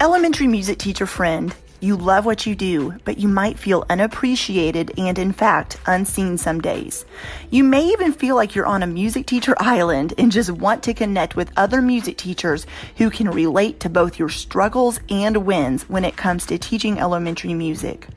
Elementary music teacher friend, you love what you do, but you might feel unappreciated and, in fact, unseen some days. You may even feel like you're on a music teacher island and just want to connect with other music teachers who can relate to both your struggles and wins when it comes to teaching elementary music.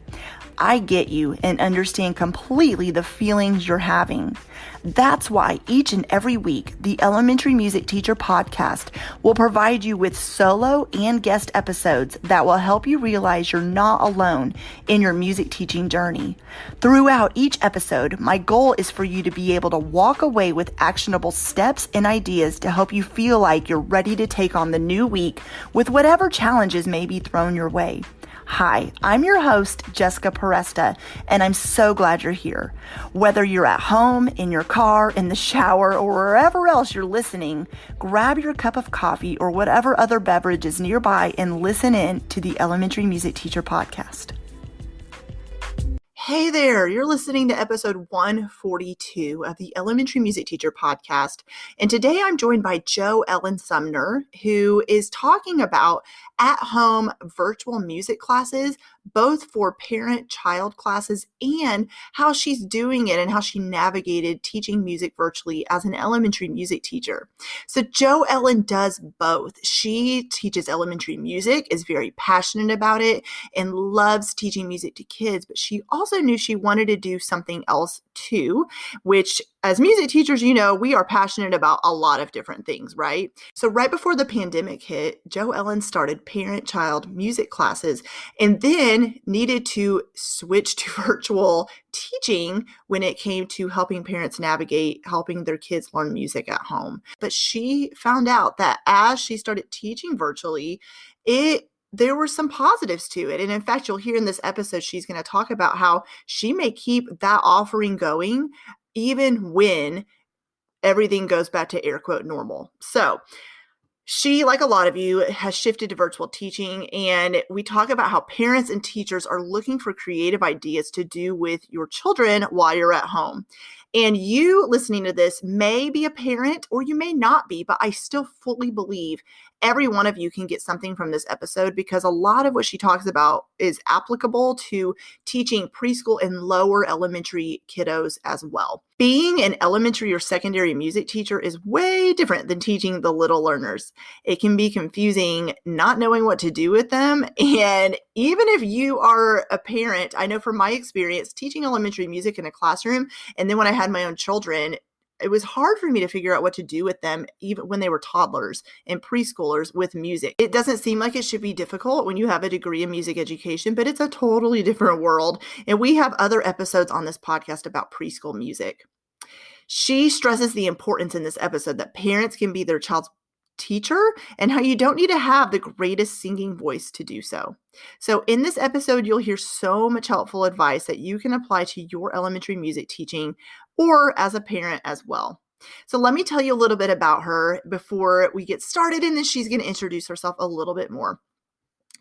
I get you and understand completely the feelings you're having. That's why each and every week, the Elementary Music Teacher Podcast will provide you with solo and guest episodes that will help you realize you're not alone in your music teaching journey. Throughout each episode, my goal is for you to be able to walk away with actionable steps and ideas to help you feel like you're ready to take on the new week with whatever challenges may be thrown your way. Hi, I'm your host, Jessica Peresta, and I'm so glad you're here. Whether you're at home, in your car, in the shower, or wherever else you're listening, grab your cup of coffee or whatever other beverage is nearby and listen in to the Elementary Music Teacher Podcast. Hey there, you're listening to episode 142 of the Elementary Music Teacher Podcast. And today I'm joined by JoEllyn Sumner, who is talking about at-home virtual music classes, both for parent-child classes and how she's doing it and how she navigated teaching music virtually as an elementary music teacher. So JoEllyn does both. She teaches elementary music, is very passionate about it, and loves teaching music to kids, but she also knew she wanted to do something else too, which as music teachers, you know, we are passionate about a lot of different things, right? So right before the pandemic hit, JoEllyn started parent-child music classes and then needed to switch to virtual teaching when it came to helping parents navigate helping their kids learn music at home. But she found out that as she started teaching virtually, there were some positives to it. And in fact, you'll hear in this episode, she's going to talk about how she may keep that offering going even when everything goes back to air quote normal. So she, like a lot of you, has shifted to virtual teaching, and we talk about how parents and teachers are looking for creative ideas to do with your children while you're at home. And you listening to this may be a parent or you may not be, but I still fully believe every one of you can get something from this episode because a lot of what she talks about is applicable to teaching preschool and lower elementary kiddos as well. Being an elementary or secondary music teacher is way different than teaching the little learners. It can be confusing not knowing what to do with them. And even if you are a parent, I know from my experience teaching elementary music in a classroom, and then when I had my own children, it was hard for me to figure out what to do with them, even when they were toddlers and preschoolers with music. It doesn't seem like it should be difficult when you have a degree in music education, but it's a totally different world. And we have other episodes on this podcast about preschool music. She stresses the importance in this episode that parents can be their child's teacher and how you don't need to have the greatest singing voice to do so. So in this episode, you'll hear so much helpful advice that you can apply to your elementary music teaching or as a parent as well. So let me tell you a little bit about her before we get started, and then she's going to introduce herself a little bit more.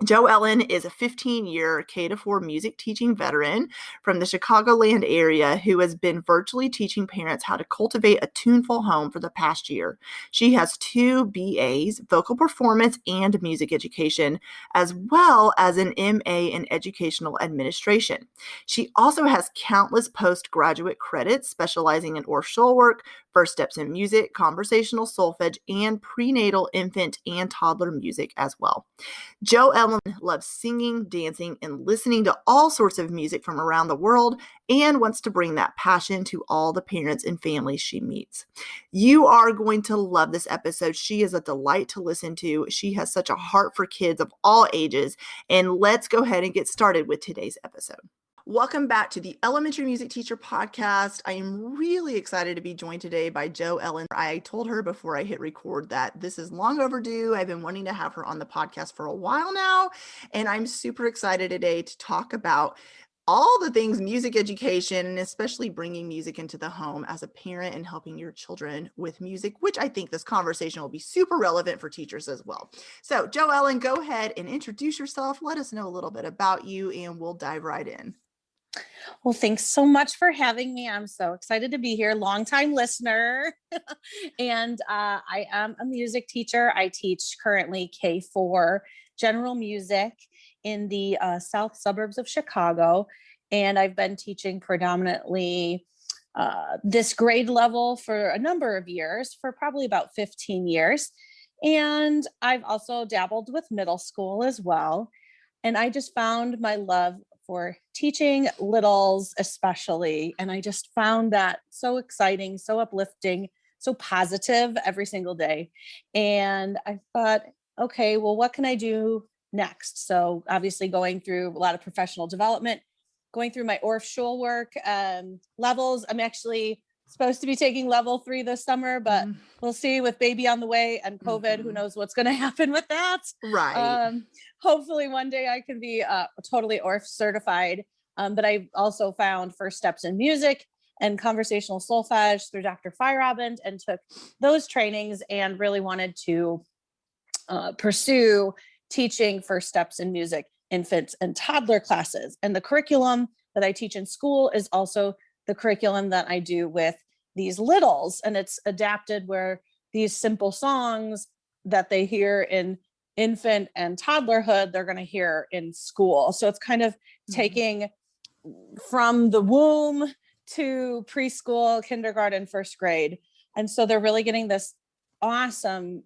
JoEllyn is a 15-year K-4 music teaching veteran from the Chicagoland area who has been virtually teaching parents how to cultivate a tuneful home for the past year. She has 2 BAs, vocal performance and music education, as well as an MA in educational administration. She also has countless postgraduate credits specializing in orchestral work, first steps in music, conversational solfege, and prenatal infant and toddler music as well. JoEllyn loves singing, dancing, and listening to all sorts of music from around the world and wants to bring that passion to all the parents and families she meets. You are going to love this episode. She is a delight to listen to. She has such a heart for kids of all ages. And let's go ahead and get started with today's episode. Welcome back to the Elementary Music Teacher Podcast. I am really excited to be joined today by JoEllyn. I told her before I hit record that this is long overdue. I've been wanting to have her on the podcast for a while now, and I'm super excited today to talk about all the things music education, and especially bringing music into the home as a parent and helping your children with music, which I think this conversation will be super relevant for teachers as well. So JoEllyn, go ahead and introduce yourself. Let us know a little bit about you, and we'll dive right in. Well, thanks so much for having me. I'm so excited to be here. Longtime listener. And I am a music teacher. I teach currently K-4 general music in the south suburbs of Chicago. And I've been teaching predominantly this grade level for a number of years, for probably about 15 years. And I've also dabbled with middle school as well. And I just found my love for teaching littles, especially. And I just found that so exciting, so uplifting, so positive every single day. And I thought, okay, well, what can I do next? So obviously going through a lot of professional development, going through my ORF work levels. I'm actually supposed to be taking level 3 this summer, but we'll see with baby on the way and COVID, who knows what's going to happen with that. Right. Hopefully one day I can be totally ORF certified. But I also found first steps in music and conversational solfege through Dr. Feierabend, and took those trainings and really wanted to pursue teaching first steps in music, infants and toddler classes. And the curriculum that I teach in school is also the curriculum that I do with these littles. And it's adapted where these simple songs that they hear in infant and toddlerhood, they're going to hear in school. So it's kind of taking from the womb to preschool, kindergarten, first grade. And so they're really getting this awesome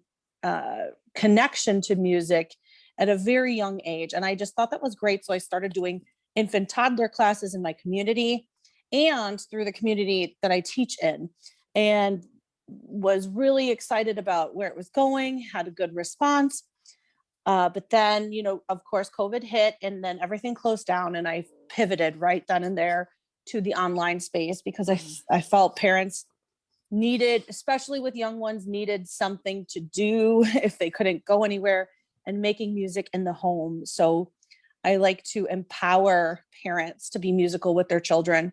connection to music at a very young age. And I just thought that was great. So I started doing infant toddler classes in my community and through the community that I teach in, and was really excited about where it was going, had a good response. But then, of course, COVID hit, and then everything closed down, and I pivoted right then and there to the online space, because I felt parents needed, especially with young ones, needed something to do if they couldn't go anywhere, and making music in the home. So I like to empower parents to be musical with their children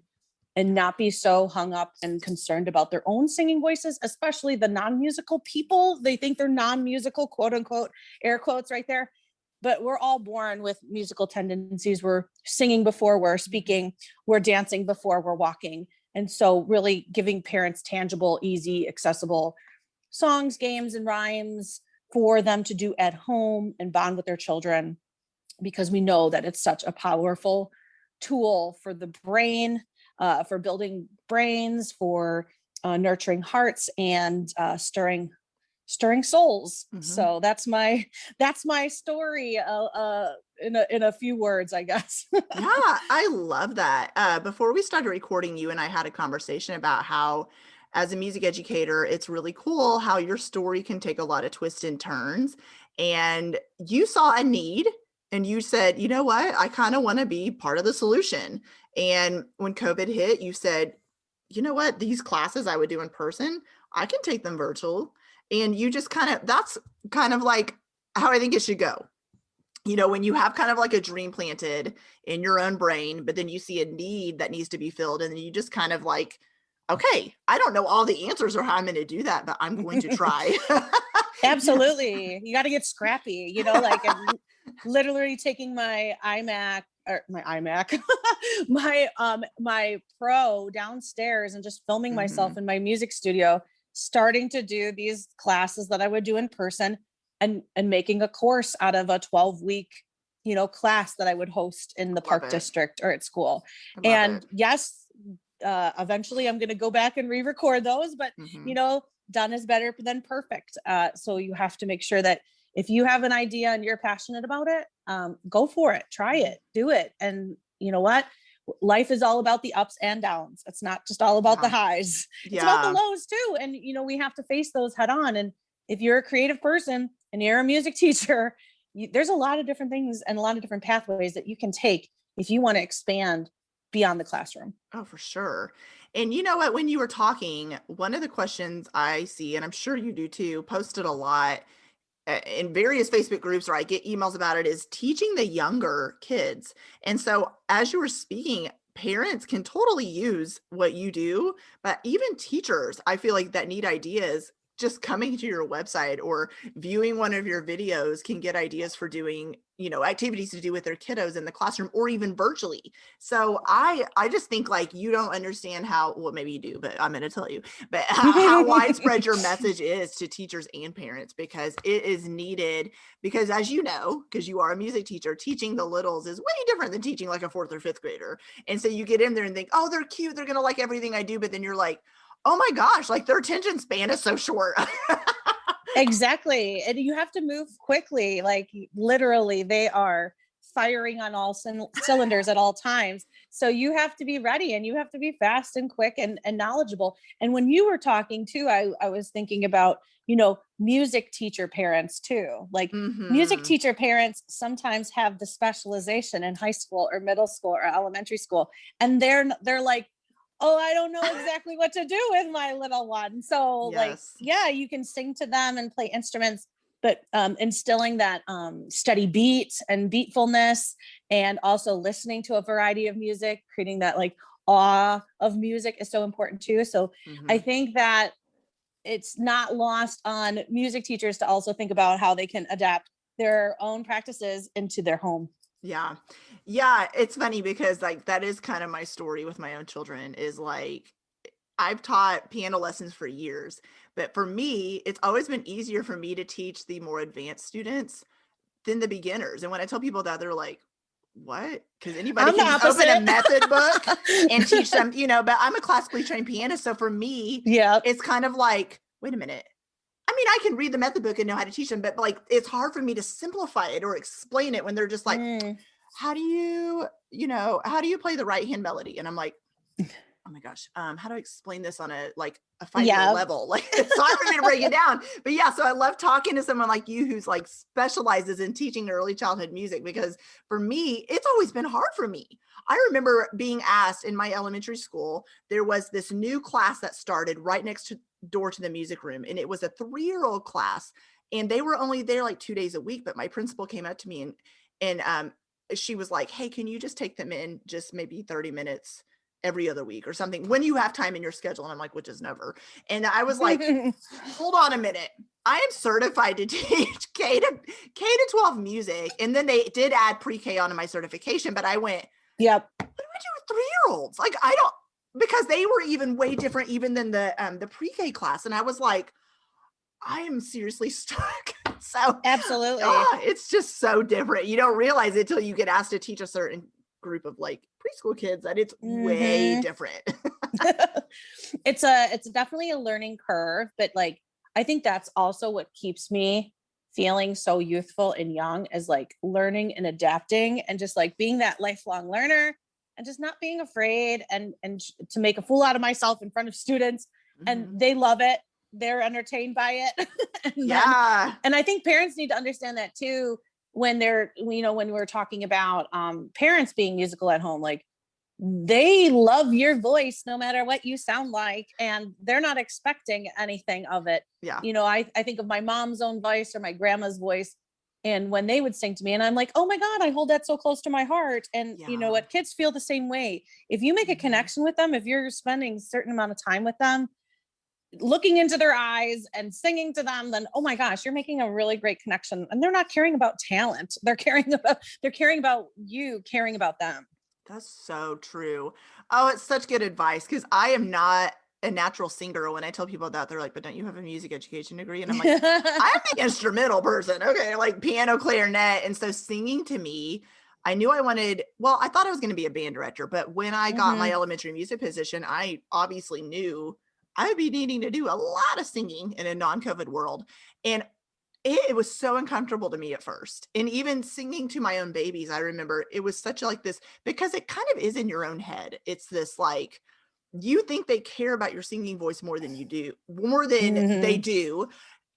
and not be so hung up and concerned about their own singing voices, especially the non-musical people. They think they're non-musical, quote unquote, air quotes right there. But we're all born with musical tendencies. We're singing before we're speaking, we're dancing before we're walking. And so really giving parents tangible, easy, accessible songs, games, and rhymes for them to do at home and bond with their children, because we know that it's such a powerful tool for the brain, for building brains, for nurturing hearts, and stirring souls. So that's my story in a few words, I guess. Yeah, I love that. Before we started recording, you and I had a conversation about how, as a music educator, it's really cool how your story can take a lot of twists and turns. And you saw a need and you said, you know what, I kind of want to be part of the solution. And when COVID hit, you said, you know what, these classes I would do in person, I can take them virtual. And you just that's kind of like how I think it should go. When you have kind of like a dream planted in your own brain, but then you see a need that needs to be filled, and then you just kind of like, okay, I don't know all the answers or how I'm going to do that, but I'm going to try. Absolutely. You got to get scrappy, like literally taking my iMac, my Pro downstairs, and just filming myself in my music studio, starting to do these classes that I would do in person, and making a course out of a 12-week, class that I would host in the Park District or at school. And yes, eventually I'm going to go back and re-record those, but done is better than perfect. So you have to make sure that if you have an idea and you're passionate about it, go for it, try it, do it. And you know what? Life is all about the ups and downs. It's not just all about the highs. It's about the lows too. And, we have to face those head on. And if you're a creative person and you're a music teacher, there's a lot of different things and a lot of different pathways that you can take if you want to expand beyond the classroom. Oh, for sure. And you know what, when you were talking, one of the questions I see, and I'm sure you do too, posted a lot in various Facebook groups, or I get emails about it, is teaching the younger kids. And so as you were speaking, parents can totally use what you do, but even teachers, I feel like, that need ideas, just coming to your website or viewing one of your videos can get ideas for doing, activities to do with their kiddos in the classroom or even virtually. So I just think like you don't understand how, well, maybe you do, but I'm going to tell you, but how widespread your message is to teachers and parents, because it is needed. Because as you know, because you are a music teacher, teaching the littles is way different than teaching like a 4th or 5th grader. And so you get in there and think, oh, they're cute, they're going to like everything I do. But then you're like, oh my gosh, like their attention span is so short. Exactly. And you have to move quickly. Like literally they are firing on all cylinders at all times. So you have to be ready and you have to be fast and quick and knowledgeable. And when you were talking too, I was thinking about, music teacher parents too. Like music teacher parents sometimes have the specialization in high school or middle school or elementary school. And they're like, oh, I don't know exactly what to do with my little one. So like, yeah, you can sing to them and play instruments, but instilling that steady beat and beatfulness, and also listening to a variety of music, creating that like awe of music is so important too. So I think that it's not lost on music teachers to also think about how they can adapt their own practices into their home. Yeah. Yeah. It's funny because like, that is kind of my story with my own children is like, I've taught piano lessons for years, but for me, it's always been easier for me to teach the more advanced students than the beginners. And when I tell people that, they're like, what? Because anybody can just open a method book and teach them, but I'm a classically trained pianist. So for me, it's kind of like, wait a minute. I mean, I can read the method book and know how to teach them, but like, it's hard for me to simplify it or explain it when they're just like, how do you play the right hand melody? And I'm like, oh my gosh, how do I explain this on a 5-year level? Like, it's hard for me to break it down. But yeah, so I love talking to someone like you who's like specializes in teaching early childhood music, because for me, it's always been hard for me. I remember being asked in my elementary school, there was this new class that started right next door to the music room. And it was a 3-year-old class. And they were only there like 2 days a week. But my principal came up to me and she was like, hey, can you just take them in just maybe 30 minutes every other week or something when you have time in your schedule? And I'm like, which is never. And I was like, hold on a minute. I am certified to teach K to 12 music. And then they did add pre-K onto my certification, but I went, what do I do with 3-year-olds? Like, I don't, because they were even way different even than the pre-K class. And I was like, I am seriously stuck. So absolutely. It's just so different. You don't realize it till you get asked to teach a certain group of like preschool kids that it's way different. It's definitely a learning curve, but like, I think that's also what keeps me feeling so youthful and young, is like learning and adapting and just like being that lifelong learner and just not being afraid and to make a fool out of myself in front of students. And they love it. They're entertained by it. And I think parents need to understand that too, when they're, when we're talking about parents being musical at home, like they love your voice no matter what you sound like, and they're not expecting anything of it. I think of my mom's own voice or my grandma's voice, and when they would sing to me and I'm like, oh my God, I hold that so close to my heart. And you know what, kids feel the same way. If you make a connection with them, if you're spending a certain amount of time with them, looking into their eyes and singing to them, then, oh my gosh, you're making a really great connection. And they're not caring about talent. They're caring about you caring about them. That's so true. Oh, it's such good advice, because I am not a natural singer. When I tell people that, they're like, but don't you have a music education degree? And I'm like, I'm the instrumental person. Okay. Like piano, clarinet. And so singing to me, I knew I thought I was going to be a band director, but when I got my elementary music position, I obviously knew I would be needing to do a lot of singing in a non-COVID world. And it was so uncomfortable to me at first. And even singing to my own babies, I remember it was such like this, because it kind of is in your own head. It's this like, you think they care about your singing voice more than they do.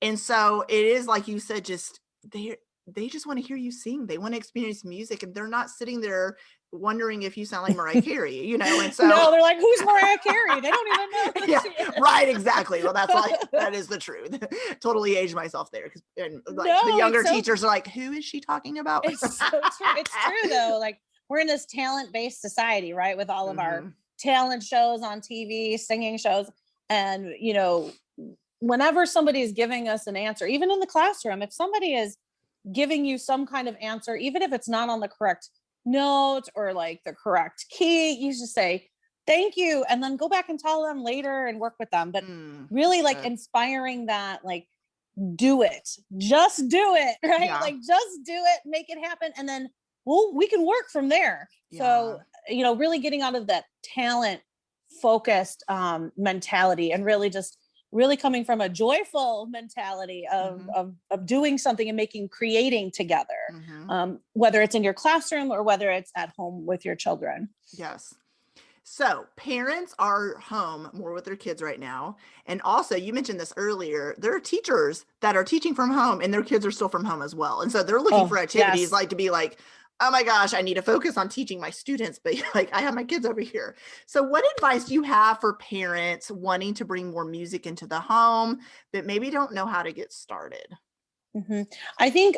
And so it is like you said, just they just want to hear you sing. They want to experience music, and they're not sitting there wondering if you sound like Mariah Carey, and so no, they're like, who's Mariah Carey? They don't even know. Right, exactly. Well, that is the truth. Totally aged myself there, because the younger teachers are like, who is she talking about? It's so true. It's true though. Like, we're in this talent-based society, right? With all of our talent shows on TV, singing shows, and whenever somebody is giving us an answer, even in the classroom, if somebody is giving you some kind of answer, even if it's not on the correct note or like the correct key, you just say, thank you. And then go back and tell them later and work with them. But really like inspiring that, like, do it, just do it, right? Yeah. Like, just do it, make it happen. And then we can work from there. Yeah. So, you know, really getting out of that talent focused mentality and really coming from a joyful mentality of doing something and creating together, whether it's in your classroom or whether it's at home with your children. Yes. So parents are home more with their kids right now. And also, you mentioned this earlier, there are teachers that are teaching from home and their kids are still from home as well. And so they're looking for activities like to be like, oh my gosh, I need to focus on teaching my students, but like I have my kids over here. So what advice do you have for parents wanting to bring more music into the home that maybe don't know how to get started? I think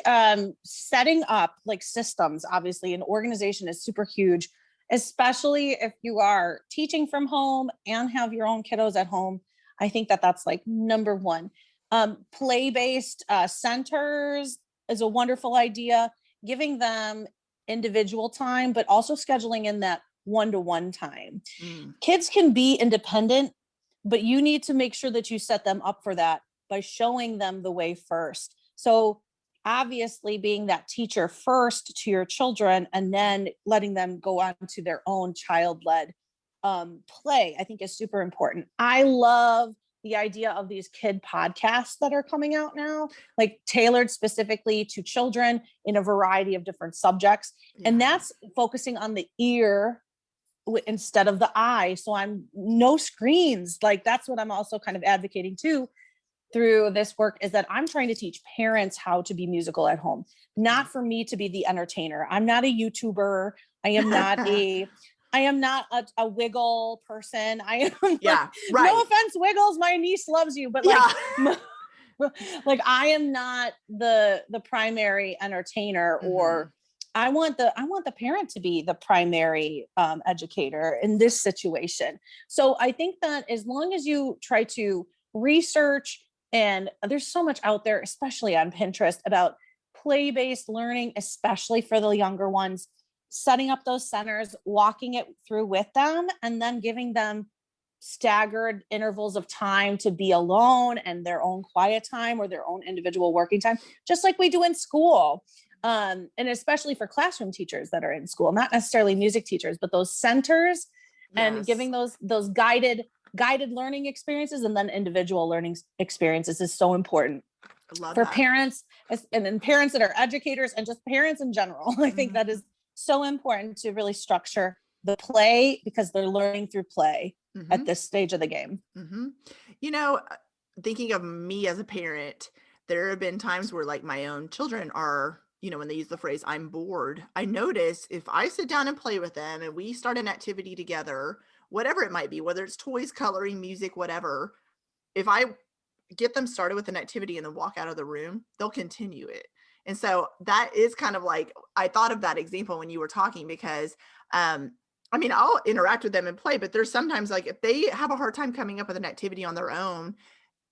setting up like systems, obviously an organization is super huge, especially if you are teaching from home and have your own kiddos at home. I think that that's like number one. Play-based centers is a wonderful idea, giving them individual time, but also scheduling in that one-to-one time. Kids can be independent, but you need to make sure that you set them up for that by showing them the way first. So obviously being that teacher first to your children and then letting them go on to their own child-led play, I think is super important. I love the idea of these kid podcasts that are coming out now, like tailored specifically to children in a variety of different subjects. And that's focusing on the ear instead of the eye. So I'm no screens. Like that's what I'm also kind of advocating too through this work, is that I'm trying to teach parents how to be musical at home, not for me to be the entertainer. I'm not a YouTuber. I am not a wiggle person. I am no offense, Wiggles. My niece loves you, but like, like I am not the primary entertainer, or I want the parent to be the primary educator in this situation. So I think that as long as you try to research, and there's so much out there, especially on Pinterest, about play-based learning, especially for the younger ones, setting up those centers, walking it through with them, and then giving them staggered intervals of time to be alone and their own quiet time or their own individual working time, just like we do in school. And especially for classroom teachers that are in school, not necessarily music teachers, but those centers, and giving those guided learning experiences and then individual learning experiences is so important for parents, and then parents that are educators and just parents in general. I think that is so important to really structure the play, because they're learning through play at this stage of the game. You know, thinking of me as a parent, there have been times where like my own children are, you know, when they use the phrase, I'm bored, I notice if I sit down and play with them and we start an activity together, whatever it might be, whether it's toys, coloring, music, whatever, if I get them started with an activity and then walk out of the room, they'll continue it. And so that is kind of like, I thought of that example when you were talking, because I mean, I'll interact with them and play, but there's sometimes like if they have a hard time coming up with an activity on their own,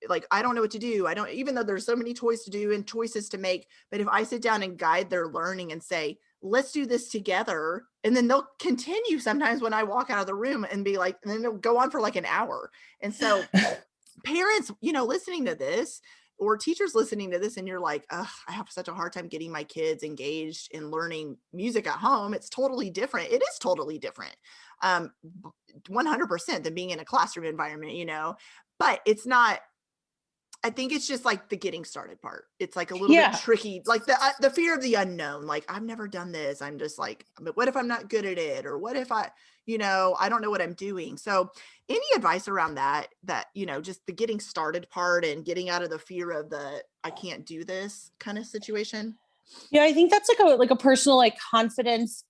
like, I don't know what to do. Even though there's so many toys to do and choices to make, but if I sit down and guide their learning and say, let's do this together, and then they'll continue sometimes when I walk out of the room and be like, and then it'll go on for like an hour. And so parents, you know, listening to this, or teachers listening to this, and you're like, I have such a hard time getting my kids engaged in learning music at home. It's totally different. It is totally different. 100% than being in a classroom environment, you know, but it's not, I think it's just like the getting started part. It's like a little bit tricky, like the fear of the unknown. Like, I've never done this. I'm just like, but what if I'm not good at it? Or what if I don't know what I'm doing. So any advice around that, you know, just the getting started part and getting out of the fear of the, I can't do this kind of situation? Yeah, I think that's like a personal, like, confidence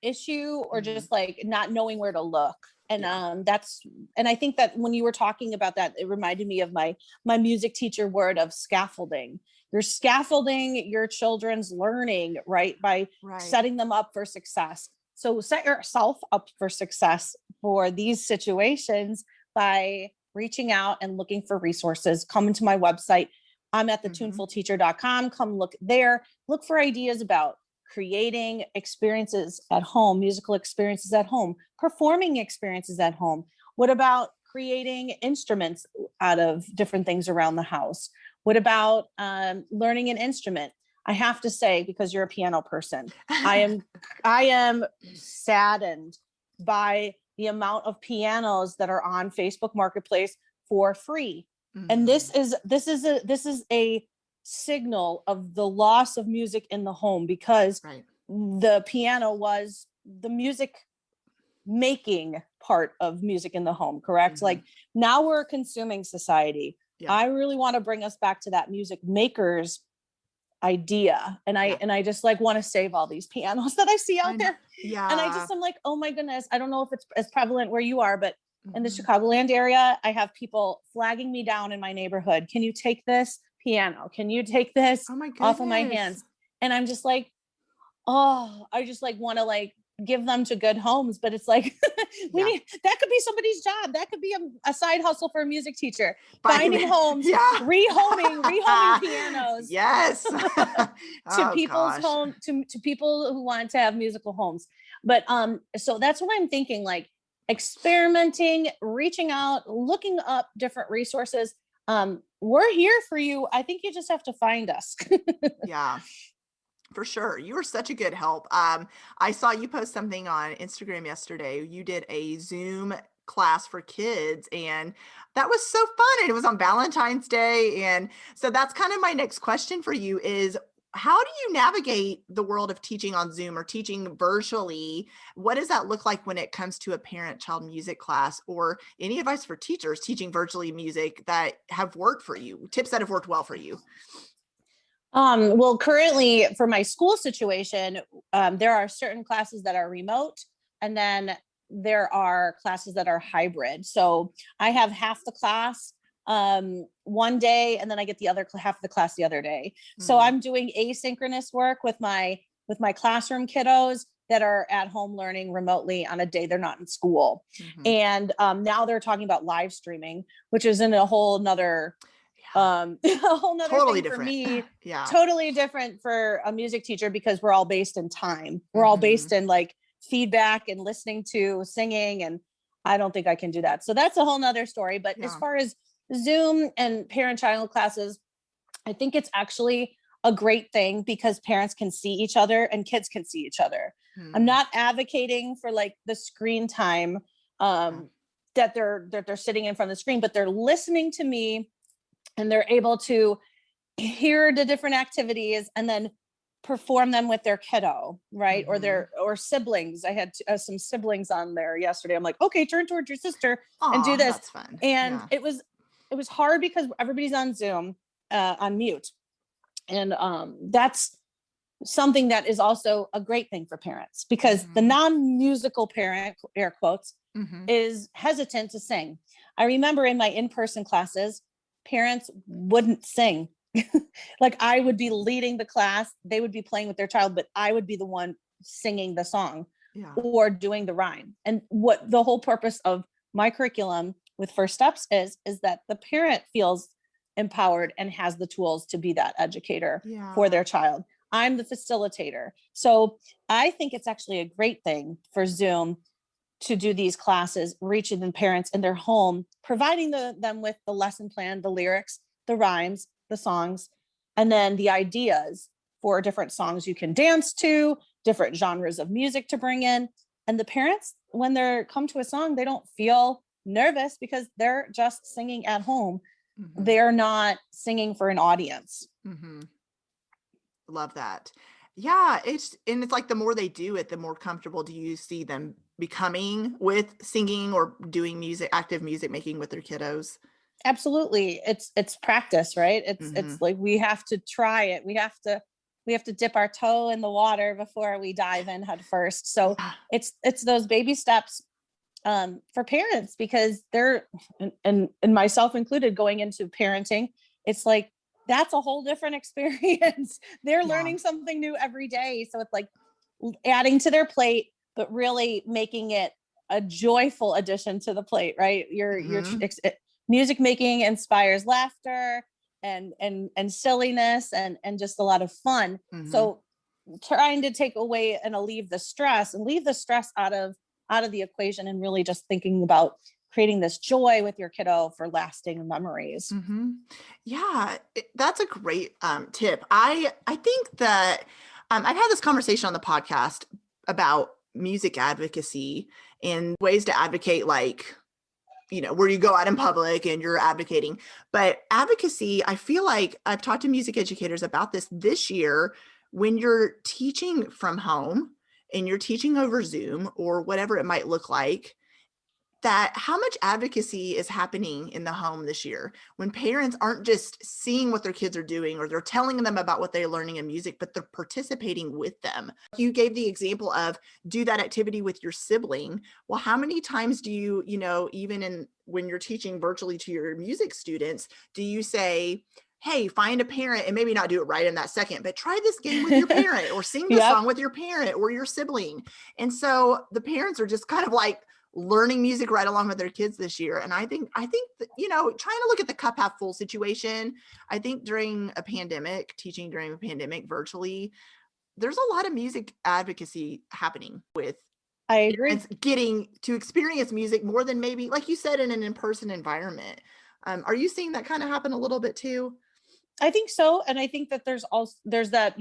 issue, or just like not knowing where to look. And and I think that when you were talking about that, it reminded me of my music teacher word of scaffolding. You're scaffolding your children's learning, right? By setting them up for success. So set yourself up for success for these situations by reaching out and looking for resources. Come into my website. I'm at the tunefulteacher.com. Come look there, look for ideas about creating experiences at home, musical experiences at home, performing experiences at home. What about creating instruments out of different things around the house? What about learning an instrument? I have to say, because you're a piano person, I am saddened by the amount of pianos that are on Facebook Marketplace for free. And this is a signal of the loss of music in the home, because the piano was the music making part of music in the home, correct? Like, now we're a consuming society. I really want to bring us back to that music makers idea. And I just like want to save all these pianos that I see out there. And I'm like, oh my goodness, I don't know if it's as prevalent where you are, but in the Chicagoland area, I have people flagging me down in my neighborhood. Can you take this piano? Can you take this off of my hands? And I'm just like, oh, I just like want to like give them to good homes, but it's like we need, that could be somebody's job. That could be a side hustle for a music teacher, finding homes, rehoming pianos. Yes. To people's home, to people who want to have musical homes. But so that's what I'm thinking, like experimenting, reaching out, looking up different resources. We're here for you. I think you just have to find us. Yeah. For sure. You were such a good help. I saw you post something on Instagram yesterday. You did a Zoom class for kids, and that was so fun. And it was on Valentine's Day. And so that's kind of my next question for you is, how do you navigate the world of teaching on Zoom or teaching virtually? What does that look like when it comes to a parent-child music class, or any advice for teachers teaching virtually music that have worked for you, tips that have worked well for you? Well, currently for my school situation, there are certain classes that are remote, and then there are classes that are hybrid. So I have half the class one day, and then I get the other half of the class the other day. So I'm doing asynchronous work with my classroom kiddos that are at home learning remotely on a day they're not in school. And now they're talking about live streaming, which is in a whole nother a whole nother totally thing different for me. Yeah, totally different for a music teacher, because we're all based in time. We're all based in like feedback and listening to singing, and I don't think I can do that. So that's a whole nother story. But as far as Zoom and parent-child classes, I think it's actually a great thing because parents can see each other and kids can see each other. I'm not advocating for like the screen time that they're sitting in front of the screen, but they're listening to me. And they're able to hear the different activities and then perform them with their kiddo, right? Or siblings. I had some siblings on there yesterday. I'm like, okay, turn towards your sister and do this. That's fun. And it was hard because everybody's on Zoom, on mute. And that's something that is also a great thing for parents, because the non-musical parent, air quotes, is hesitant to sing. I remember in my in-person classes, parents wouldn't sing. Like I would be leading the class, they would be playing with their child, but I would be the one singing the song or doing the rhyme. And what the whole purpose of my curriculum with First Steps is that the parent feels empowered and has the tools to be that educator for their child. I'm the facilitator. So I think it's actually a great thing for Zoom to do these classes, reaching the parents in their home, providing them with the lesson plan, the lyrics, the rhymes, the songs, and then the ideas for different songs you can dance to, different genres of music to bring in. And the parents, when they come to a song, they don't feel nervous because they're just singing at home. They're not singing for an audience. Love that. Yeah, it's like the more they do it, the more comfortable do you see them becoming with singing or doing music, active music making with their kiddos? Absolutely. It's practice, right? It's like we have to try it. We have to dip our toe in the water before we dive in head first. So it's those baby steps for parents, because they're and myself included, going into parenting, it's like that's a whole different experience. They're learning something new every day. So it's like adding to their plate, but really making it a joyful addition to the plate, right? You're music making inspires laughter and silliness and just a lot of fun. Mm-hmm. So trying to take away and leave the stress out of the equation, and really just thinking about creating this joy with your kiddo for lasting memories. Mm-hmm. Yeah, that's a great tip. I think that I've had this conversation on the podcast about music advocacy and ways to advocate, like, where you go out in public and you're advocating. But advocacy, I feel like I've talked to music educators about this year. When you're teaching from home and you're teaching over Zoom or whatever it might look like, that how much advocacy is happening in the home this year when parents aren't just seeing what their kids are doing or they're telling them about what they're learning in music, but they're participating with them. You gave the example of do that activity with your sibling. Well, how many times do you, even when you're teaching virtually to your music students, do you say, hey, find a parent, and maybe not do it right in that second, but try this game with your parent or sing the song with your parent or your sibling. And so the parents are just kind of like learning music right along with their kids this year. And I think that, trying to look at the cup half full situation, I think teaching during a pandemic virtually, there's a lot of music advocacy happening with I agree. Getting to experience music more than maybe, like you said, in an in-person environment. Are you seeing that kind of happen a little bit too? I think so. And I think that there's that,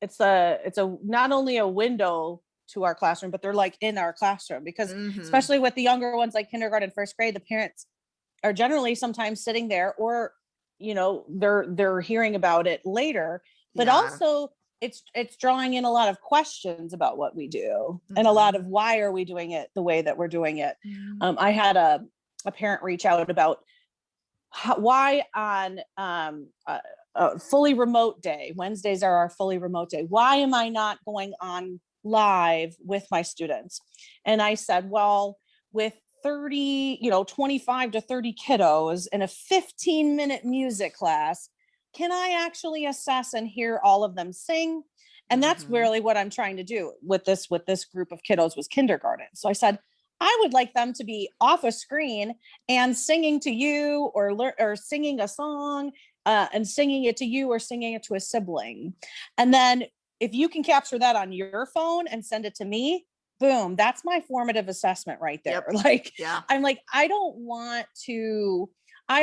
it's a not only a window to our classroom, but they're like in our classroom, because especially with the younger ones, like kindergarten, first grade, the parents are generally sometimes sitting there, or, they're hearing about it later, but also it's drawing in a lot of questions about what we do and a lot of why are we doing it the way that we're doing it. I had a parent reach out about why on a fully remote day, Wednesdays are our fully remote day, why am I not going on live with my students? And I said, well, with 25 to 30 kiddos in a 15-minute music class, can I actually assess and hear all of them sing? And that's really what I'm trying to do with this group of kiddos, was kindergarten. So I said, I would like them to be off a screen and singing to you, or singing a song and singing it to you, or singing it to a sibling. And then if you can capture that on your phone and send it to me, boom, that's my formative assessment right there. Yep. I'm like, I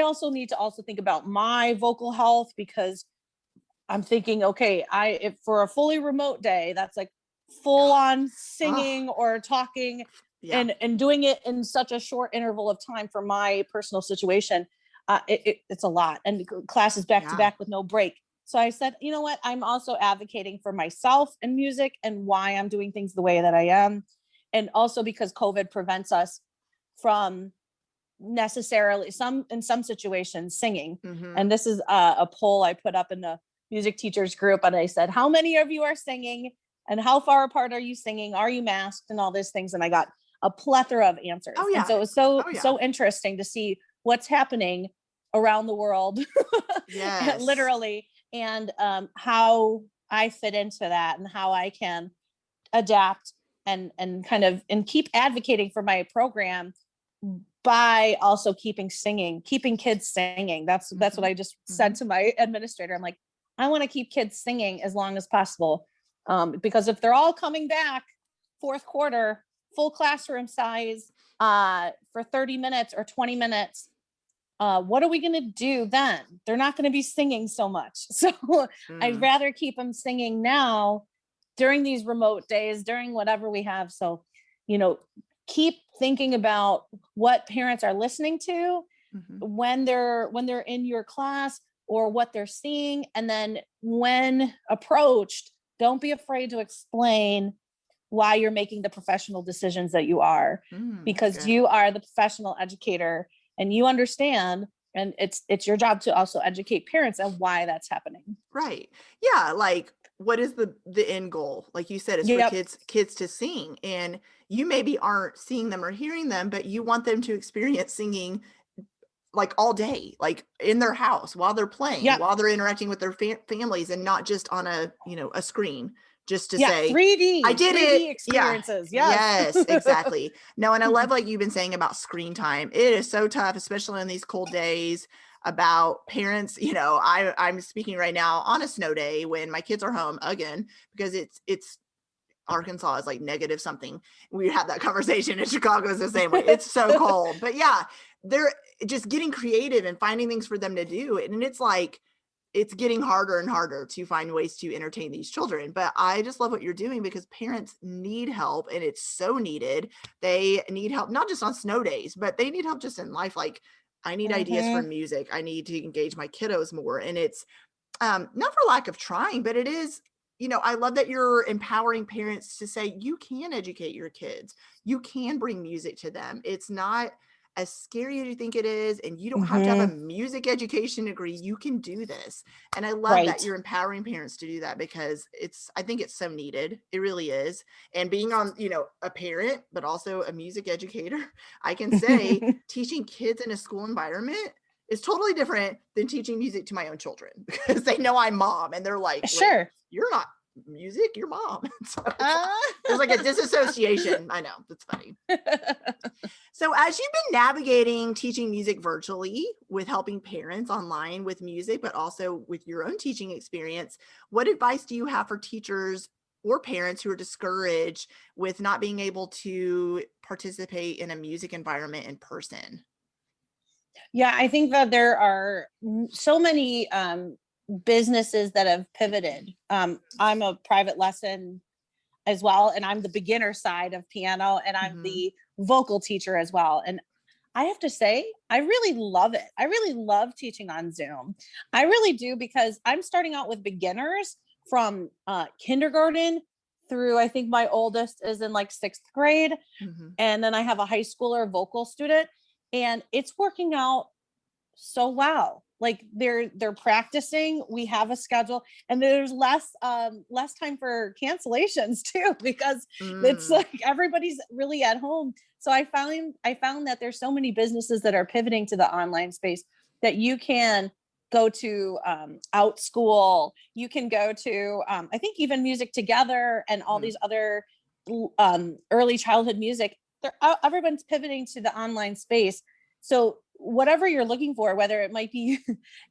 also need to think about my vocal health, because I'm thinking, okay, if for a fully remote day, that's like full on singing or talking and doing it in such a short interval of time for my personal situation. It's a lot, and classes back to back with no break. So I said, you know what? I'm also advocating for myself and music and why I'm doing things the way that I am. And also because COVID prevents us from necessarily in some situations singing. And this is a poll I put up in the music teachers group. And I said, how many of you are singing, and how far apart are you singing? Are you masked, and all these things? And I got a plethora of answers. Oh, yeah. And so it was so interesting to see what's happening around the world. Yes. Literally. And how I fit into that, and how I can adapt and keep advocating for my program by also keeping kids singing. That's what I just said to my administrator. I'm like, I want to keep kids singing as long as possible. Because if they're all coming back fourth quarter, full classroom size, for 30 minutes or 20 minutes, what are we going to do then? They're not going to be singing so much. So I'd rather keep them singing now during these remote days, during whatever we have. So, keep thinking about what parents are listening to when they're in your class, or what they're seeing. And then when approached, don't be afraid to explain why you're making the professional decisions that you are, because you are the professional educator. And you understand, and it's your job to also educate parents on why that's happening. Right. Yeah. Like, what is the end goal? Like you said, it's for kids to sing, and you maybe aren't seeing them or hearing them, but you want them to experience singing like all day, like in their house while they're playing, Yeah. while they're interacting with their families, and not just on a screen, just to Yeah. say, 3D, I did 3D it. Yeah. experiences. Yes. Yes, exactly. No, and I love, like you've been saying about screen time. It is so tough, especially in these cold days, about parents. I'm speaking right now on a snow day when my kids are home again, because it's Arkansas is like negative something. We had that conversation in Chicago is the same way. It's so cold. But yeah, they're just getting creative and finding things for them to do. And it's like, it's getting harder and harder to find ways to entertain these children. But I just love what you're doing, because parents need help, and it's so needed. They need help, not just on snow days, but they need help just in life. Like, I need ideas for Mhm. music. I need to engage my kiddos more. And it's not for lack of trying, but it is, I love that you're empowering parents to say, you can educate your kids. You can bring music to them. It's not as scary as you think it is. And you don't have to have a Mhm. music education degree. You can do this. And I love that Right. you're empowering parents to do that, because I think it's so needed. It really is. And being on, a parent, but also a music educator, I can say teaching kids in a school environment is totally different than teaching music to my own children, because they know I'm mom, and they're like, wait, Sure. you're not music, you're mom. So Uh, there's like a disassociation. I know, that's funny. So as you've been navigating teaching music virtually, with helping parents online with music, but also with your own teaching experience, what advice do you have for teachers or parents who are discouraged with not being able to participate in a music environment in person? yeah, I think that there are so many businesses that have pivoted. I'm a private lesson as well, and I'm the beginner side of piano, and I'm Mhm. the vocal teacher as well. And I have to say, I really love it. I really love teaching on Zoom. I really do, because I'm starting out with beginners from kindergarten through, I think my oldest is in like sixth grade. Mhm. And then I have a high schooler vocal student, and it's working out so well. Like they're practicing, we have a schedule, and there's less time for cancellations too, because it's Mm. like everybody's really at home. So I found that there's so many businesses that are pivoting to the online space, that you can go to out school, you can go to I think even Music Together and all Mhm. these other early childhood music. Everyone's pivoting to the online space. So whatever you're looking for, whether it might be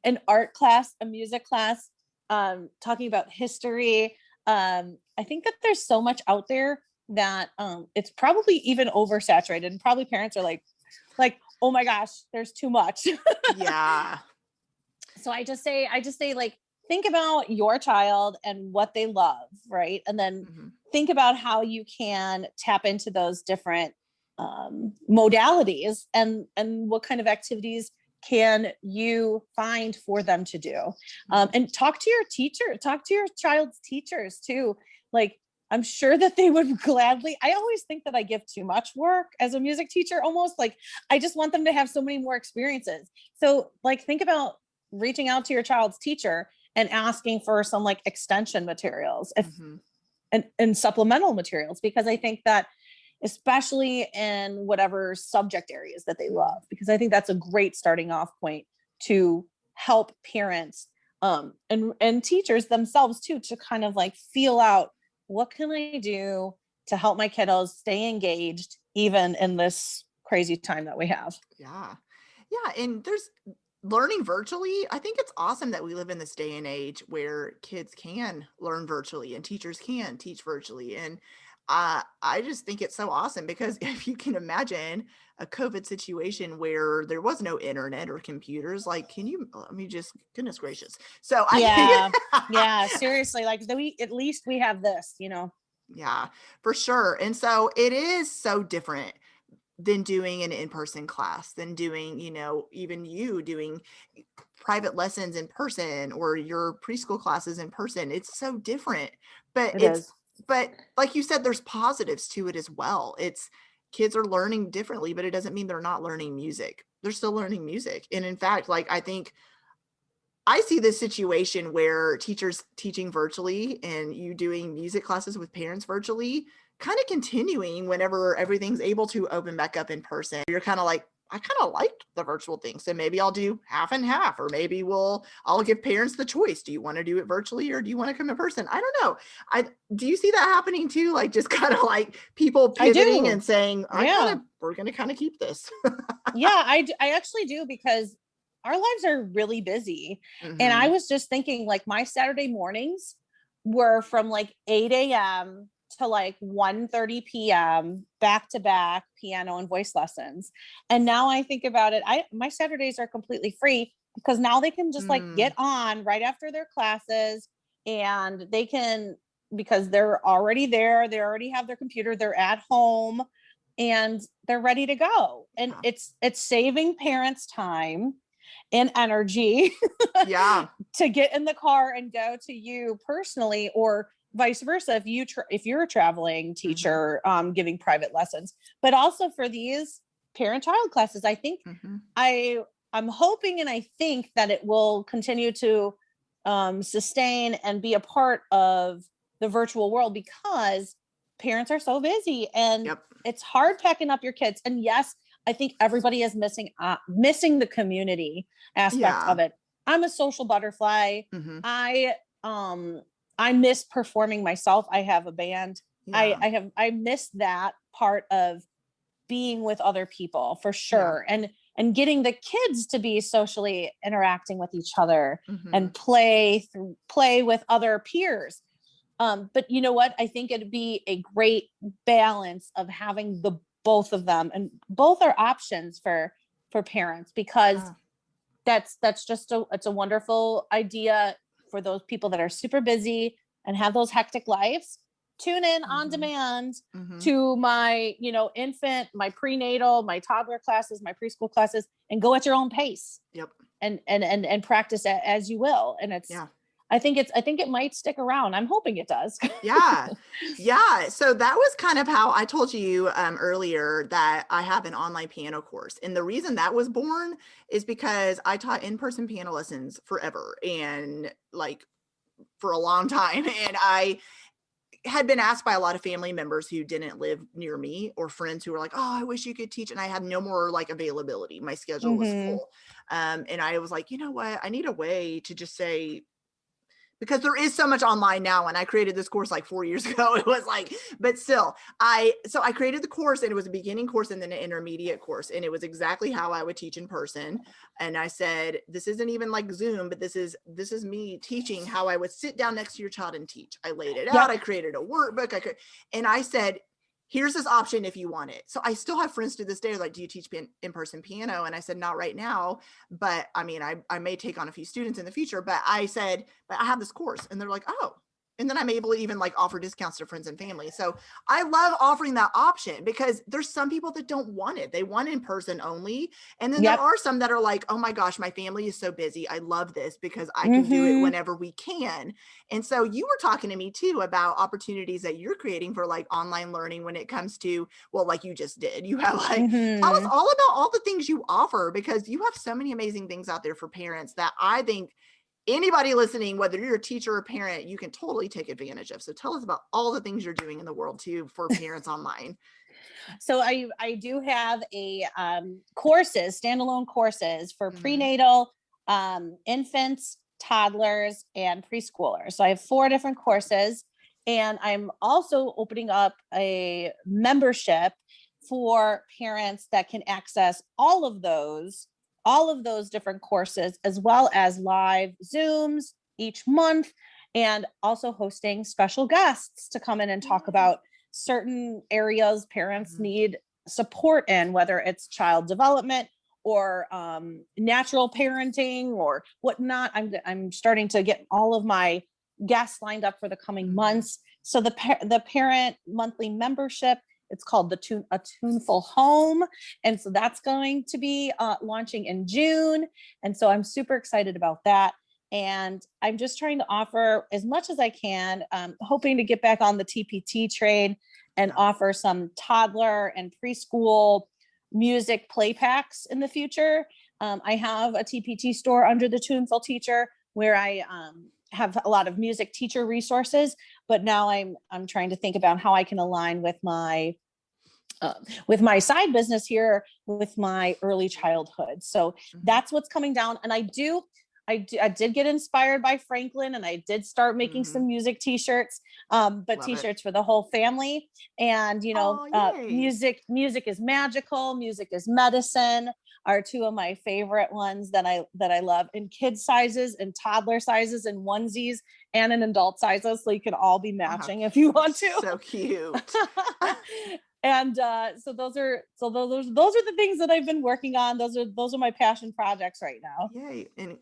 an art class, a music class, talking about history, I think that there's so much out there that it's probably even oversaturated, and probably parents are like, oh my gosh, there's too much. Yeah. So I just say like, think about your child and what they love, right? And then Mhm. think about how you can tap into those different modalities, and what kind of activities can you find for them to do. Mhm. And talk to your teacher, talk to your child's teachers too. Like, I'm sure that they would gladly. I always think that I give too much work as a music teacher, almost like I just want them to have so many more experiences. So like, think about reaching out to your child's teacher and asking for some like extension materials, if Mhm. and supplemental materials, because I think that especially in whatever subject areas that they Mhm. love, because I think that's a great starting off point to help parents and teachers themselves too, to kind of like feel out, what can I do to help my kiddos stay engaged even in this crazy time that we have. Yeah. Yeah, and there's learning virtually. I think it's awesome that we live in this day and age where kids can learn virtually and teachers can teach virtually. And I just think it's so awesome, because if you can imagine a COVID situation where there was no internet or computers, like, can you, I mean, just goodness gracious. So I Yeah, think, yeah, seriously, like we at least we have this. yeah, for sure. And so it is so different than doing an in-person class, than doing, even you doing private lessons in person, or your preschool classes in person. It's so different. But It it's is. but like you said, there's positives to it as well. It's kids are learning differently, but it doesn't mean they're not learning music. They're still learning music. And in fact, like, I think I see this situation where teachers teaching virtually and you doing music classes with parents virtually, kind of continuing whenever everything's able to open back up in person. You're kind of like I kind of liked the virtual thing. So maybe I'll do half and half, or maybe I'll give parents the choice. Do you want to do it virtually or do you want to come in person? I don't know. Do you see that happening too? Like just kind of like people I pivoting do. and saying, Yeah. we're going to kind of keep this. Yeah, I actually do, because our lives are really busy. And I Hmm. was just thinking, like, my Saturday mornings were from like 8 a.m. to like 1:30 p.m. back to back piano and voice lessons. And now I think about it, my Saturdays are completely free, because now they can just like get Mm, on right after their classes, and they can, because they're already there, they already have their computer, they're at home, and they're ready to go. And yeah. it's saving parents time and energy Yeah. to get in the car and go to you personally, or vice versa if if you're a traveling Hmm. teacher giving private lessons. But also for these parent child classes, I think Hmm. i I'm hoping, and I think that it will continue to sustain and be a part of the virtual world, because parents are so busy and Yep. it's hard packing up your kids. And yes, I think everybody is missing the community aspect Yeah. of it. I'm a social butterfly. Hmm. I um I miss performing myself. I have a band. Yeah. I miss that part of being with other people for Yeah. sure. And getting the kids to be socially interacting with each other Hmm. and play with other peers. But you know what? I think it'd be a great balance of having the both of them, and both are options for parents, because Yeah. that's just it's a wonderful idea for those people that are super busy and have those hectic lives. Tune in on Hmm. demand Hmm. to my, infant, my prenatal, my toddler classes, my preschool classes, and go at your own pace, Yep. and practice as you will. And Yeah. I think it might stick around. I'm hoping it does. Yeah. Yeah. So that was kind of how I told you earlier that I have an online piano course. And the reason that was born is because I taught in-person piano lessons forever and like for a long time. And I had been asked by a lot of family members who didn't live near me, or friends who were like, oh, I wish you could teach. And I had no more like availability. My schedule was Hmm. full. And I was like, you know what? I need a way to just say, because there is so much online now, and I created this course like 4 years ago. It was like, but still, I created the course, and it was a beginning course and then an intermediate course, and it was exactly how I would teach in person. And I said, this isn't even like Zoom, but this is me teaching how I would sit down next to your child and teach. I laid it out, Yep. I created a workbook, and I said, here's this option if you want it. So I still have friends to this day like, do you teach in-person piano? And I said, not right now, but I mean, I may take on a few students in the future. But I said, but I have this course. And they're like, oh. And then I'm able to even like offer discounts to friends and family. So I love offering that option, because there's some people that don't want it. They want in person only. And then there Yep. are some that are like, oh my gosh, my family is so busy. I love this because I can do it Hmm. whenever we can. And so you were talking to me too about opportunities that you're creating for like online learning when it comes to, well, like you just did. You have like, tell us Hmm. all about all the things you offer, because you have so many amazing things out there for parents that I think anybody listening, whether you're a teacher or parent, you can totally take advantage of. So tell us about all the things you're doing in the world too for parents online. So I do have a standalone courses for Hmm. prenatal, infants, toddlers, and preschoolers. So I have 4 different courses, and I'm also opening up a membership for parents that can access all of those different courses, as well as live Zooms each month, and also hosting special guests to come in and talk Yay. about certain areas parents Hmm. need support in, whether it's child development or natural parenting or whatnot. I'm starting to get all of my guests lined up for the coming Hmm. months. So the parent monthly membership, it's called a Tuneful Home, and so that's going to be launching in June. And so I'm super excited about that. And I'm just trying to offer as much as I can, hoping to get back on the TPT train and Yeah. offer some toddler and preschool music play packs in the future. I have a TPT store under the Tuneful Teacher where I have a lot of music teacher resources, but now I'm trying to think about how I can align with my with my side business here with my early childhood. So that's what's coming down. And I did get inspired by Franklin, and I did start making some music t-shirts, but Love t-shirts for the whole family. And, music is magical. Music is medicine are two of my favorite ones that I love, in kid sizes and toddler sizes and onesies and in adult sizes. So you can all be matching if you want to. So cute. And so those are the things that I've been working on. Those are my passion projects right now. Yay. And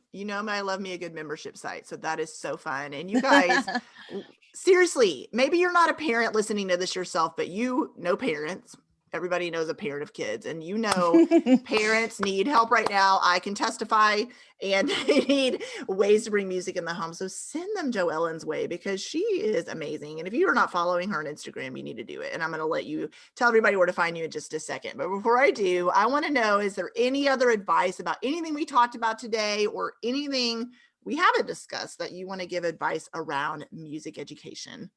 I love me a good membership site. So that is so fun. And you guys, seriously, maybe you're not a parent listening to this yourself, but you know parents. Everybody knows a parent of kids, and parents need help right now. I can testify, and they need ways to bring music in the home. So send them JoEllyn's way, because she is amazing. And if you are not following her on Instagram, you need to do it. And I'm going to let you tell everybody where to find you in just a second. But before I do, I want to know, is there any other advice about anything we talked about today, or anything we haven't discussed that you want to give advice around music education?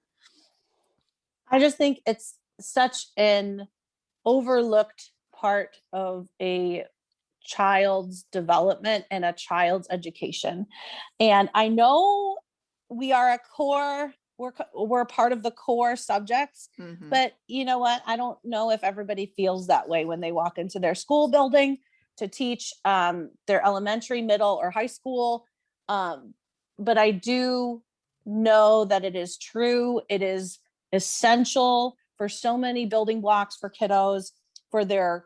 I just think it's such an overlooked part of a child's development and a child's education. And I know we are we're part of the core subjects, but you know what? I don't know if everybody feels that way when they walk into their school building to teach their elementary, middle, or high school. But I do know that it is true. It is essential for so many building blocks for kiddos, for their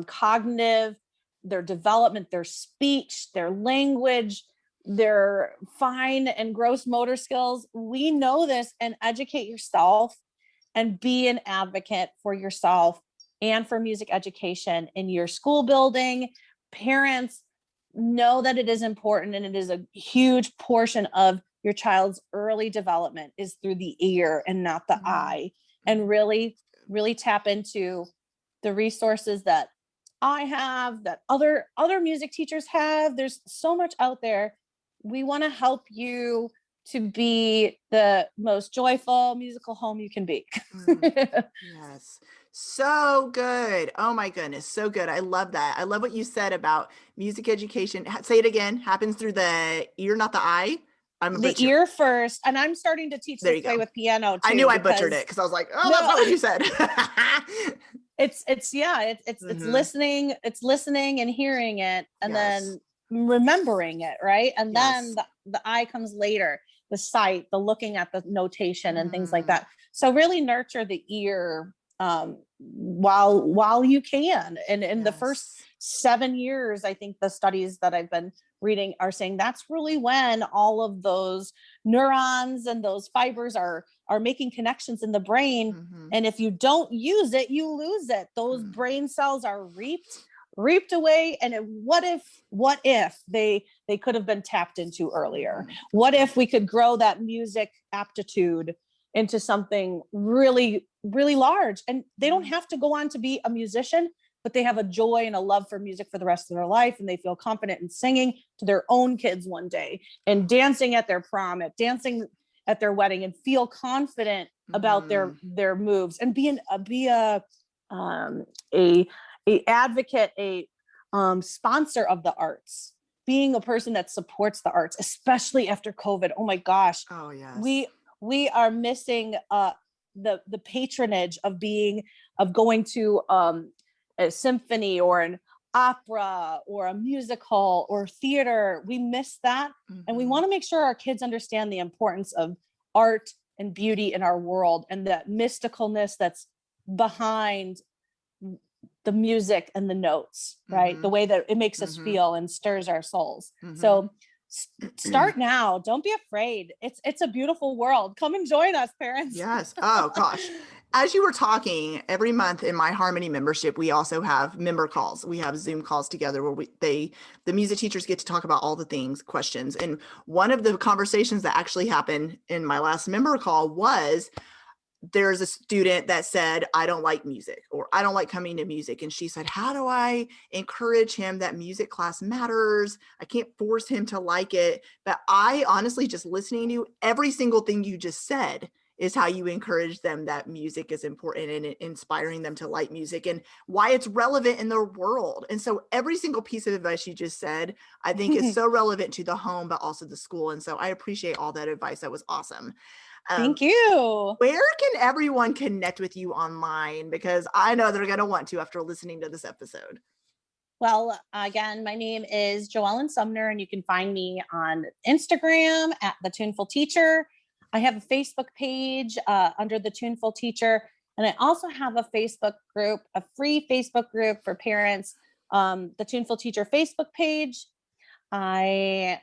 cognitive, their development, their speech, their language, their fine and gross motor skills. We know this, and educate yourself and be an advocate for yourself and for music education in your school building. Parents, know that it is important, and it is a huge portion of your child's early development is through the ear and not the eye. And really, really tap into the resources that I have, that other music teachers have. There's so much out there. We want to help you to be the most joyful musical home you can be. Yes. So good. Oh my goodness. So good. I love that. I love what you said about music education. Say it again. Happens through the ear, not the eye. The ear first, and I'm starting to teach this play with piano too. I knew I butchered it because I was like, "Oh, that's not what you said." It's listening. It's listening and hearing it, and then remembering it, right? And then the eye comes later. The sight, the looking at the notation, and things like that. So really nurture the ear while you can. And in the first 7 years, I think the studies that I've been reading are saying that's really when all of those neurons and those fibers are making connections in the brain. And if you don't use it, you lose it. Those brain cells are reaped away. And what if they could have been tapped into earlier? What if we could grow that music aptitude into something really, really large? And they don't have to go on to be a musician, but they have a joy and a love for music for the rest of their life. And they feel confident in singing to their own kids one day, and dancing at their prom, dancing at their wedding, and feel confident about their moves, and be a advocate, a sponsor of the arts, being a person that supports the arts, especially after COVID. Oh my gosh. Oh yes. We are missing the patronage of going to a symphony or an opera or a musical or theater. We miss that. And we want to make sure our kids understand the importance of art and beauty in our world, and that mysticalness that's behind the music and the notes, right? The way that it makes us feel and stirs our souls. So start now. Don't be afraid. It's a beautiful world. Come and join us, parents. Yes. Oh gosh. As you were talking, every month in my Harmony membership, we also have member calls. We have Zoom calls together where the music teachers get to talk about all the things, questions. And one of the conversations that actually happened in my last member call was, there's a student that said, I don't like music, or I don't like coming to music. And she said, how do I encourage him that music class matters? I can't force him to like it. But I honestly, just listening to you, every single thing you just said is how you encourage them that music is important and inspiring them to like music and why it's relevant in their world. And so every single piece of advice you just said, I think is so relevant to the home, but also the school. And so I appreciate all that advice. That was awesome. Thank you. Where can everyone connect with you online? Because I know they're going to want to after listening to this episode. Well, again, my name is JoEllyn Sumner, and you can find me on Instagram at the Tuneful Teacher. I have a Facebook page under the Tuneful Teacher, and I also have a Facebook group, a free Facebook group for parents, the Tuneful Teacher Facebook page. I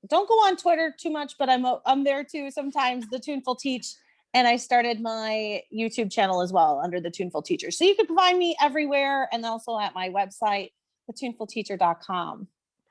don't go on Twitter too much, but I'm there too sometimes, the Tuneful Teach. And I started my YouTube channel as well under the Tuneful Teacher. So you can find me everywhere and also at my website, thetunefulteacher.com.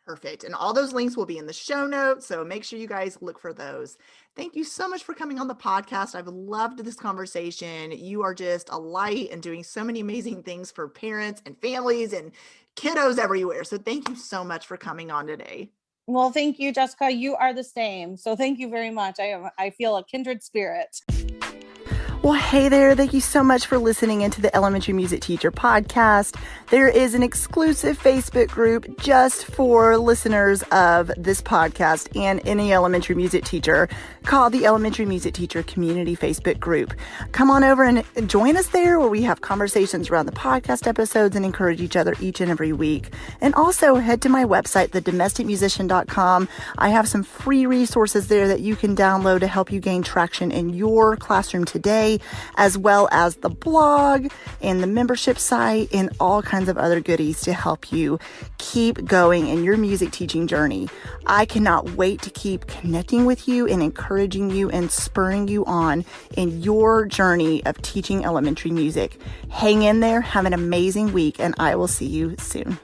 Perfect. And all those links will be in the show notes. So make sure you guys look for those. Thank you so much for coming on the podcast. I've loved this conversation. You are just a light and doing so many amazing things for parents and families and kiddos everywhere. So thank you so much for coming on today. Well, thank you, Jessica. You are the same. So thank you very much. I feel a kindred spirit. Well, hey there. Thank you so much for listening into the Elementary Music Teacher podcast. There is an exclusive Facebook group just for listeners of this podcast and any elementary music teacher called the Elementary Music Teacher Community Facebook group. Come on over and join us there where we have conversations around the podcast episodes and encourage each other each and every week. And also head to my website, thedomesticmusician.com. I have some free resources there that you can download to help you gain traction in your classroom today, as well as the blog and the membership site and all kinds of other goodies to help you keep going in your music teaching journey. I cannot wait to keep connecting with you and encouraging you and spurring you on in your journey of teaching elementary music. Hang in there, have an amazing week, and I will see you soon.